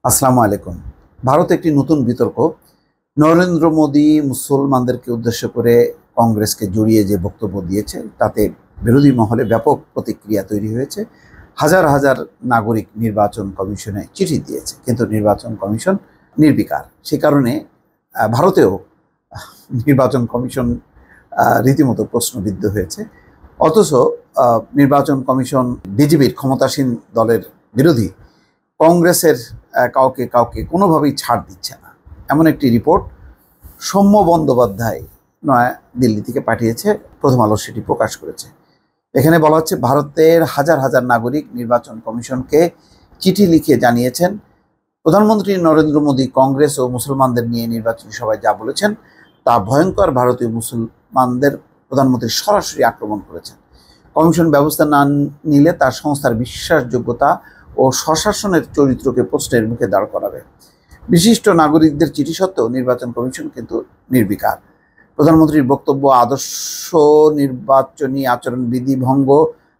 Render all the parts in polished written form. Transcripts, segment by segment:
আসসালামু আলাইকুম। ভারতে একটি নতুন বিতর্ক। নরেন্দ্র মোদী মুসলমানদেরকে উদ্দেশ্য করে কংগ্রেসকে জড়িয়ে যে বক্তব্য দিয়েছে তাতে বিরোধী মহলে ব্যাপক প্রতিক্রিয়া তৈরি হয়েছে। হাজার হাজার নাগরিক নির্বাচন কমিশনে চিঠি দিয়েছে, কিন্তু নির্বাচন কমিশন নির্বিকার। সে কারণে ভারতেও নির্বাচন কমিশন রীতিমতো প্রশ্নবিদ্ধ হয়েছে। অথচ নির্বাচন কমিশন বিজেপির ক্ষমতাসীন দলের বিরোধী কংগ্রেসের কাউকে কাউকে কোনোভাবেই ছাড় দিচ্ছে না, এমন একটি রিপোর্ট সৌম্য বন্দ্যোপাধ্যায় নয়া দিল্লি থেকে পাঠিয়েছে। প্রথম আলো সেটি প্রকাশ করেছে। এখানে বলা হচ্ছে, ভারতের হাজার হাজার নাগরিক নির্বাচন কমিশনকে চিঠি লিখে জানিয়েছেন প্রধানমন্ত্রী নরেন্দ্র মোদী কংগ্রেস ও মুসলমানদের নিয়ে নির্বাচনী সভায় যা বলেছেন তা ভয়ঙ্কর। ভারতীয় মুসলমানদের প্রধানমন্ত্রী সরাসরি আক্রমণ করেছেন। কমিশন ব্যবস্থা না নিলে তার সংস্থার বিশ্বাসযোগ্যতা ও স্বশাসনের চরিত্রকে প্রশ্নের মুখে দাঁড় করাবে। বিশিষ্ট নাগরিকদের চিঠি সত্ত্বেও নির্বাচন কমিশন কিন্তু নির্বিকার। প্রধানমন্ত্রীর বক্তব্য আদর্শ নির্বাচনী আচরণবিধি ভঙ্গ,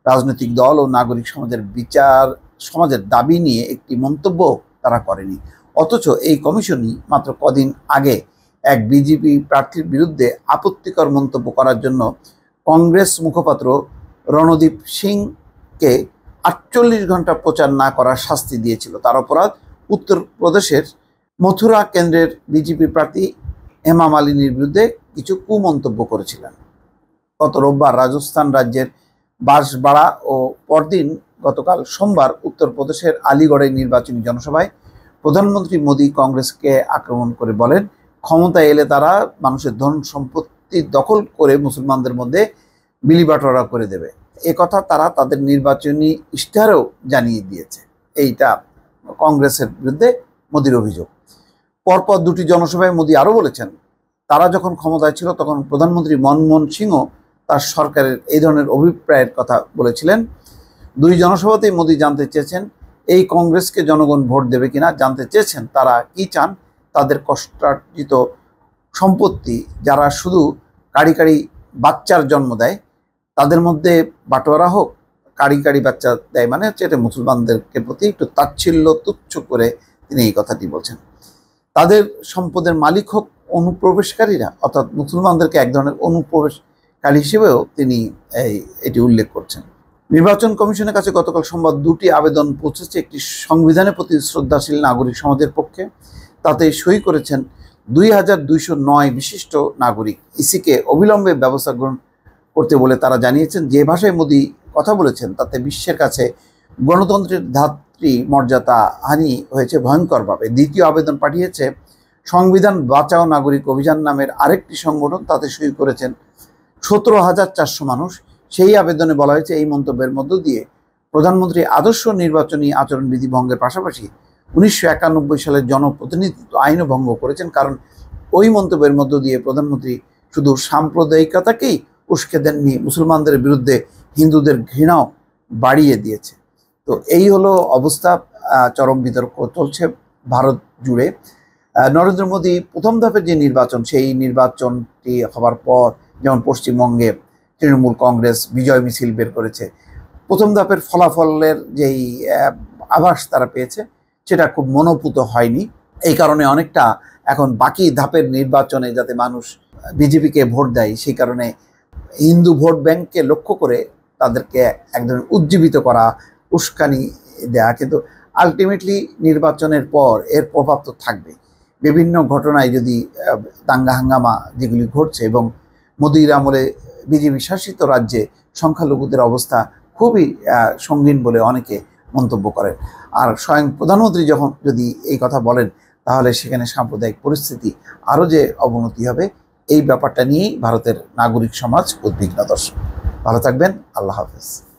রাজনৈতিক দল ও নাগরিক সমাজের দাবি নিয়ে একটি মন্তব্য তারা করেনি। অথচ এই কমিশনই মাত্র কদিন আগে এক বিজেপি প্রার্থীর বিরুদ্ধে আপত্তিকর মন্তব্য করার জন্য কংগ্রেস মুখপাত্র রণদীপ সিংকে 48 ঘন্টা প্রচার না করার শাস্তি দিয়েছিল। তার অপরাধ, উত্তরপ্রদেশের মথুরা কেন্দ্রের বিজেপি প্রার্থী হেমা মালিনীর বিরুদ্ধে কিছু কুমন্তব্য করেছিলেন। গত রোববার রাজস্থান রাজ্যের বাঁশবাড়া ও পরদিন গতকাল সোমবার উত্তরপ্রদেশের আলিগড়ের নির্বাচনী জনসভায় প্রধানমন্ত্রী মোদী কংগ্রেসকে আক্রমণ করে বলেন, ক্ষমতায় এলে তারা মানুষের ধন সম্পত্তি দখল করে মুসলমানদের মধ্যে বিলিবাটোয়ারা করে দেবে। কথা তারা তাদের নির্বাচনী ইশতেহারেও জানিয়ে দিয়েছে। এইটা কংগ্রেসের বিরুদ্ধে মোদির অভিযোগ। পরপর দুটি জনসভায় মোদি আরও বলেছেন, তারা যখন ক্ষমতায় ছিল তখন প্রধানমন্ত্রী মনমোহন সিংও তার সরকারের এই ধরনের অভিপ্রায়ের কথা বলেছিলেন। দুই জনসভাতেই মোদি জানতে চেয়েছেন এই কংগ্রেসকে জনগণ ভোট দেবে কিনা। জানতে চেয়েছেন তারা কি চান, তাদের কষ্টার্জিত সম্পত্তি যারা শুধু কাড়ি কাড়ি বাচ্চার জন্ম দেয় তাদের মধ্যে বাটোয়ারা হোক। কাড়ি কাড়ি বাচ্চা দেয় মানে হচ্ছে এটা মুসলমানদেরকে প্রতি একটু তাচ্ছিল্য তুচ্ছ করে তিনি এই কথাটি বলছেন। তাদের সম্পদের মালিক হোক অনুপ্রবেশকারীরা, অর্থাৎ মুসলমানদেরকে এক ধরনের অনুপ্রবেশকারী হিসেবেও তিনি এটি উল্লেখ করছেন। নির্বাচন কমিশনের কাছে গতকাল সোমবার দুটি আবেদন পৌঁছেছে। একটি সংবিধানের প্রতি শ্রদ্ধাশীল নাগরিক সমাজের পক্ষে, তাতে সই করেছেন 2209 বিশিষ্ট নাগরিক। ইসিকে অবিলম্বে ব্যবস্থা গ্রহণ করতে বলে তারা জানিয়েছেন। যে ভাষায় মোদি কথা বলেছেন তাতে বিশ্বের কাছে গণতন্ত্রের ধাত্রী মর্যাদা হানি হয়েছে ভয়ঙ্করভাবে। দ্বিতীয় আবেদন পাঠিয়েছে সংবিধান বাঁচাও নাগরিক অভিযান নামের আরেকটি সংগঠন, তাতে সই করেছেন 17,400 মানুষ। সেই আবেদনে বলা হয়েছে, এই মন্তব্যের মধ্য দিয়ে প্রধানমন্ত্রী আদর্শ নির্বাচনী আচরণবিধি ভঙ্গের পাশাপাশি 1991 সালের জনপ্রতিনিধিত্ব আইনও ভঙ্গ করেছেন। কারণ ওই মন্তব্যের মধ্য দিয়ে প্রধানমন্ত্রী শুধু সাম্প্রদায়িকতাকেই উস্কে দেননি, মুসলমানদের বিরুদ্ধে হিন্দুদের ঘৃণাও বাড়িয়ে দিয়েছে। তো এই হলো অবস্থা। চরম বিতর্ক চলছে ভারত জুড়ে। নরেন্দ্র মোদী প্রথম ধাপের যে নির্বাচন, সেই নির্বাচনটি হবার পর যেমন পশ্চিমবঙ্গে তৃণমূল কংগ্রেস বিজয় মিছিল বের করেছে, প্রথম ধাপের ফলাফলের যেই আভাস তারা পেয়েছে সেটা খুব মনোপুত হয়নি। এই কারণে অনেকটা এখন বাকি ধাপের নির্বাচনে যাতে মানুষ বিজেপিকে ভোট দেয়, সেই কারণে হিন্দু ভোট ব্যাংককে লক্ষ্য করে তাদেরকে এক ধরনের উজ্জীবিত করা, উস্কানি দেয়া। কিন্তু আলটিমেটলি নির্বাচনের পর এর প্রভাব তো থাকবে। বিভিন্ন ঘটনায় যদি দাঙ্গা হাঙ্গামা যেগুলি ঘটছে, এবং মোদির আমলে বিজেপি শাসিত রাজ্যে সংখ্যালঘুদের অবস্থা খুবই সঙ্গীন বলে অনেকে মন্তব্য করেন। আর স্বয়ং প্রধানমন্ত্রী যখন যদি এই কথা বলেন, তাহলে সেখানে সাম্প্রদায়িক পরিস্থিতি আরও যে অবনতি হবে, এই ব্যাপারটা নিয়েই ভারতের নাগরিক সমাজ উদ্বিগ্ন। দর্শক, ভালো থাকবেন। আল্লাহ হাফেজ।